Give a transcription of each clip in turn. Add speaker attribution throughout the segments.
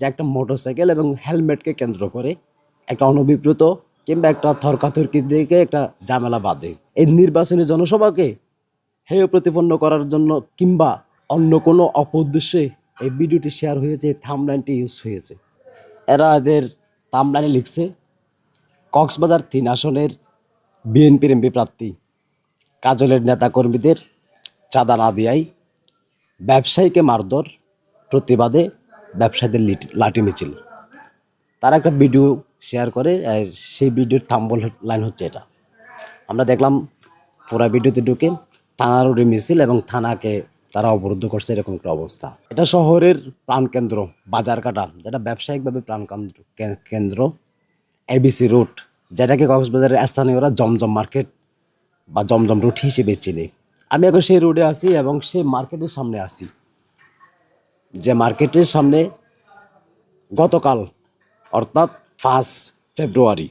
Speaker 1: যে একটা মোটরসাইকেল এবং হেলমেটকে কেন্দ্র করে একটা অনভিপ্রেত কিংবা একটা তর্কাতর্কির দিকে একটা ঝামেলা বাঁধে। এই নির্বাচনী জনসভাকে হেয় প্রতিপন্ন করার জন্য কিংবা অন্য কোনো অপউদ্দেশ্যে এই ভিডিওটি শেয়ার হয়েছে, থাম্বনেইলটি ইউজ হয়েছে। এরা এদের থাম্বনেইলে লিখছে কক্সবাজার ৩ আসনের বিএনপির এমপি প্রার্থী কাজলের নেতাকর্মীদের চাঁদা না দেয়ায় ব্যবসায়ীকে মারধর, প্রতিবাদে ব্যবসায়ীদের লাঠি মিছিল। তারা একটা ভিডিও শেয়ার করে, আর সেই ভিডিওর থাম্বনেইল লাইন হচ্ছে এটা। আমরা দেখলাম পুরো ভিডিওতে ঢুকে থানার উড়ে মিছিল এবং থানাকে তারা অবরুদ্ধ করছে, এরকম একটা অবস্থা। এটা শহরের প্রাণকেন্দ্র বাজারকাটা, যেটা ব্যবসায়িকভাবে কেন্দ্র এবিসি রুট, যেটাকে কক্সবাজারের স্থানীয়রা জমজম মার্কেট বা জমজম রুট হিসেবে চিনি। আমি এখন সেই রোডে আছি এবং সেই মার্কেটের সামনে আছি, যে মার্কেটের সামনে গতকাল অর্থাৎ 5 ফেব্রুয়ারি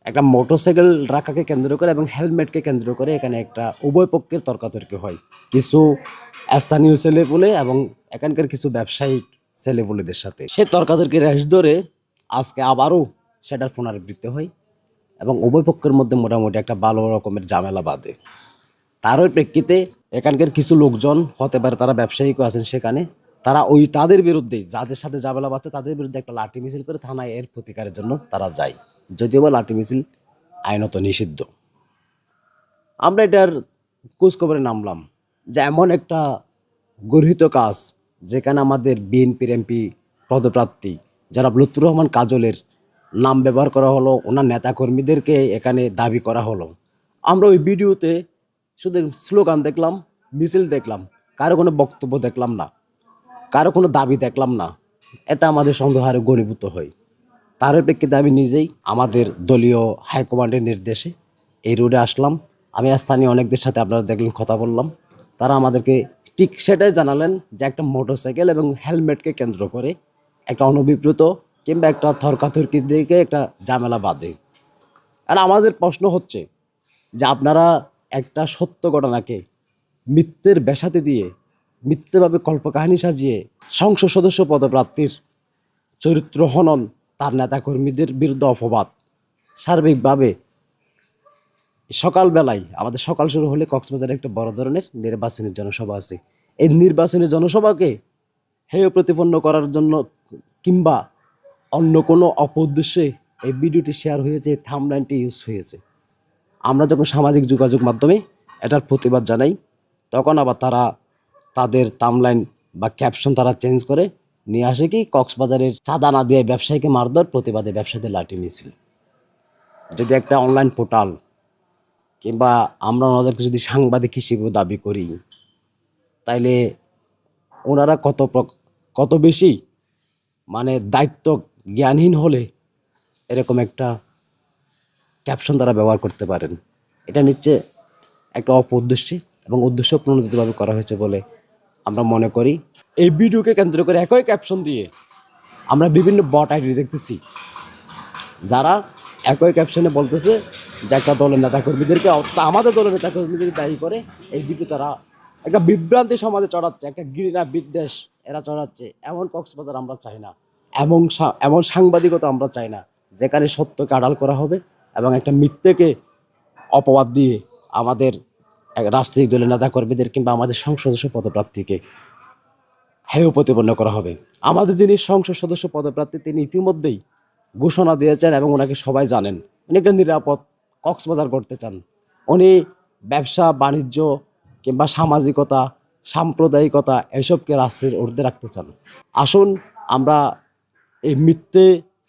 Speaker 1: একটা মোটরসাইকেল রাখাকে কেন্দ্র করে এবং হেলমেটকে কেন্দ্র করে এখানে একটা উভয় পক্ষের তর্কাতর্কি হয়। কিছু স্থানীয় ছেলেপুলে এবং এখানকার কিছু ব্যবসায়িক ছেলেপুলেদের সাথে সেই তর্কাতর্কির রেশ ধরে আজকে আবারও সেটার পুনরাবৃত্তি হয় এবং উভয় পক্ষের মধ্যে মোটামুটি একটা ভালো রকমের ঝামেলা বাঁধে। তারই প্রেক্ষিতে এখানকার কিছু লোকজন, হতে পারে তারা ব্যবসায়িকও আছেন সেখানে, তারা ওই তাদের বিরুদ্ধে, যাদের সাথে ঝামেলা বাঁধছে তাদের বিরুদ্ধে একটা লাঠি মিছিল করে থানায় এর প্রতিকারের জন্য তারা যায়, যদিও বা লাঠি মিছিল আইনত নিষিদ্ধ। আমরা এটার খোঁজখবরে নামলাম যে এমন একটা গর্হিত কাজ, যেখানে আমাদের বিএনপির এমপি পদপ্রার্থী যারা লুৎফুর রহমান কাজলের নাম ব্যবহার করা হলো, ওনার নেতাকর্মীদেরকে এখানে দাবি করা হলো। আমরা ওই ভিডিওতে শুধু স্লোগান দেখলাম, মিছিল দেখলাম, কারো কোনো বক্তব্য দেখলাম না, কারো কোনো দাবি দেখলাম না। এটা আমাদের সন্দেহ আরও ঘনীভূত হয়। তার প্রেক্ষিতে আমি নিজেই আমাদের দলীয় হাইকমান্ডের নির্দেশে এই রোডে আসলাম। আমি স্থানীয় অনেকদের সাথে, আপনারা দেখলেন, কথা বললাম। তারা আমাদেরকে ঠিক সেটাই জানালেন যে একটা মোটরসাইকেল এবং হেলমেটকে কেন্দ্র করে একটা অনভিপ্রেত কিংবা একটা তর্কাতর্কির দিকে একটা ঝামেলা বাঁধে। আর আমাদের প্রশ্ন হচ্ছে যে আপনারা একটা সত্য ঘটনাকে মিথ্যের বেশাতে দিয়ে, মিথ্যেভাবে কল্পকাহিনী সাজিয়ে সংসদ সদস্য পদপ্রার্থীর চরিত্র হনন, তার নেতাকর্মীদের বিরুদ্ধে অপবাদ, সার্বিকভাবে সকালবেলায় আমাদের সকাল শুরু হলে কক্সবাজারে একটা বড় ধরনের নির্বাচনী জনসভা আছে। এই নির্বাচনী জনসভাকে হেয় প্রতিপন্ন করার জন্য কিংবা অন্য কোনো অপউদ্দেশ্যে এই ভিডিওটি শেয়ার হয়েছে, থাম্বনেইলটি ইউজ হয়েছে। আমরা যখন সামাজিক যোগাযোগ মাধ্যমে এটার প্রতিবাদ জানাই, তখন আবার তারা তাদের থাম্বনেইল বা ক্যাপশন তারা চেঞ্জ করে নিয়ে আসে কি কক্সবাজারের চাঁদা না দিয়ে ব্যবসায়ীকে মারধর, প্রতিবাদে ব্যবসায়ীদের লাঠি মিছিল। যদি একটা অনলাইন পোর্টাল কিংবা আমরা ওনাদেরকে যদি সাংবাদিক হিসেবে দাবি করি, তাইলে ওনারা কত বেশি মানে দায়িত্ব জ্ঞানহীন হলে এরকম একটা ক্যাপশন তারা ব্যবহার করতে পারেন। এটা নিশ্চয় একটা অপউদ্দেশ্যে এবং উদ্দেশ্য প্রণোদিতভাবে করা হয়েছে বলে আমরা মনে করি। এই ভিডিওকে কেন্দ্র করে একই ক্যাপশন দিয়ে আমরা বিভিন্ন বট আইডি দেখতেছি, যারা একই ক্যাপশনে বলতেছে যে একটা দলের নেতাকর্মীদেরকে, আমাদের দলের নেতাকর্মীদেরকে দায়ী করে এই ভিডিও তারা একটা বিভ্রান্তি সমাজে চড়াচ্ছে, একটা ঘৃণা বিদ্বেষ এরা চড়াচ্ছে। এমন কক্সবাজার আমরা চাই না, এমন সাংবাদিকতা আমরা চাই না, যেখানে সত্যকে আড়াল করা হবে এবং একটা মিথ্যেকে অপবাদ দিয়ে আমাদের রাজনৈতিক দলের নেতাকর্মীদের কিংবা আমাদের সংসদ সদস্য পদপ্রার্থীকে হেয় প্রতিপন্ন করা হবে। আমাদের যিনি সংসদ সদস্য পদপ্রার্থী, তিনি ইতিমধ্যেই ঘোষণা দিয়েছেন এবং ওনাকে সবাই জানেন, উনি একটা নিরাপদ কক্সবাজার করতে চান। উনি ব্যবসা বাণিজ্য কিংবা সামাজিকতা, সাম্প্রদায়িকতা এসবকে রাষ্ট্রের ঊর্ধ্বে রাখতে চান। আসুন আমরা এই মিথ্যে,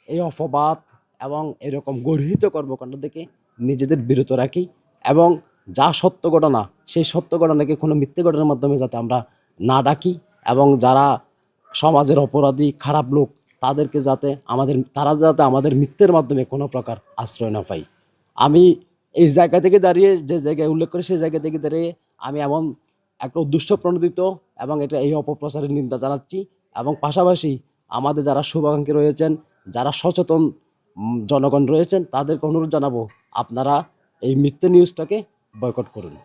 Speaker 1: এই অপবাদ এবং এরকম গর্হিত কর্মকাণ্ড থেকে নিজেদের বিরত রাখি এবং যা সত্য ঘটনা, সেই সত্য ঘটনাকে কোনো মিথ্যে ঘটনার মাধ্যমে যাতে আমরা না ডাকি এবং যারা সমাজের অপরাধী খারাপ লোক তারা যাতে আমাদের মিথ্যের মাধ্যমে কোনো প্রকার আশ্রয় না পাই। আমি এই জায়গা থেকে দাঁড়িয়ে, যে জায়গায় উল্লেখ করে সেই জায়গা থেকে দাঁড়িয়ে আমি এমন একটা উদ্দেশ্য প্রণোদিত এবং এই অপপ্রচারের নিন্দা জানাচ্ছি এবং পাশাপাশি আমাদের যারা শুভাকাঙ্ক্ষী রয়েছেন, যারা সচেতন জনগণ রয়েছেন, তাদেরকে অনুরোধ জানাবো আপনারা এই মিথ্যে নিউজটাকে বয়কট করুন।